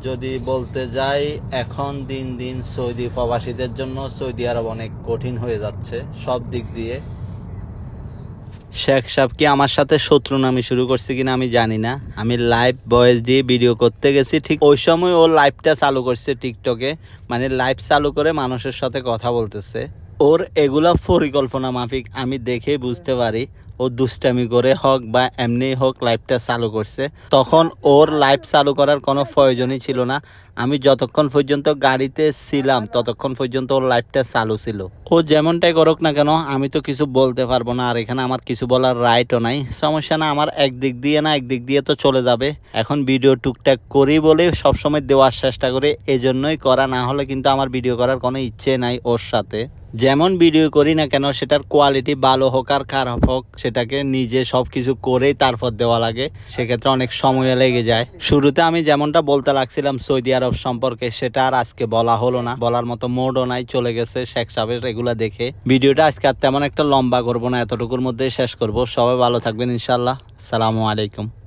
যদি বলতে যাই, এখন দিন দিন সৌদি প্রবাসীদের জন্য সৌদি আরব অনেক কঠিন হয়ে যাচ্ছে সব দিক দিয়ে। শেখ সাহেব কি আমার সাথে শত্রু নামি শুরু করছে কিনা আমি জানি না। আমি লাইভ ভয়েস দিয়ে ভিডিও করতে গেছি, ঠিক ওই সময় ও লাইভটা চালু করছে টিকটকে, মানে লাইভ চালু করে মানুষের সাথে কথা বলতেছে। ওর এগুলা পরিকল্পনা মাফিক, আমি দেখে বুঝতে পারি ও দুষ্টামি করে হোক বা এমনি হোক লাইভটা চালু করছে। তখন ওর লাইভ চালু করার কোনো প্রয়োজনই ছিল না। আমি যতক্ষণ পর্যন্ত গাড়িতে ছিলাম ততক্ষণ পর্যন্ত ওর লাইভটা চালু ছিল। ও যেমনটাই করুক না কেন, আমি তো কিছু বলতে পারবো না, আর এখানে আমার কিছু বলার রাইটও নাই। সমস্যা না, আমার একদিক দিয়ে না একদিক দিয়ে তো চলে যাবে। এখন ভিডিও টুকটাক করি বলে সবসময় দেওয়ার চেষ্টা করে, এজন্যই করা, না হলে কিন্তু আমার ভিডিও করার কোনো ইচ্ছে নাই ওর সাথে। যেমন ভিডিও করি না কেন সেটার কোয়ালিটি ভালো হোক আর খারাপ হোক, সেটাকে নিজে সব কিছু করেই তারপর দেওয়া লাগে, সেক্ষেত্রে অনেক সময় লেগে যায়। শুরুতে আমি যেমনটা বলতে লাগছিলাম সৌদি আরব সম্পর্কে, সেটা আর আজকে বলা হলো না, বলার মতো মোডও নাই, চলে গেছে শেখ সাহেবের এগুলা দেখে। ভিডিওটা আজকে আর তেমন একটা লম্বা করবো না, এতটুকুর মধ্যেই শেষ করব। সবাই ভালো থাকবেন ইনশাল্লাহ। আসসালামু আলাইকুম।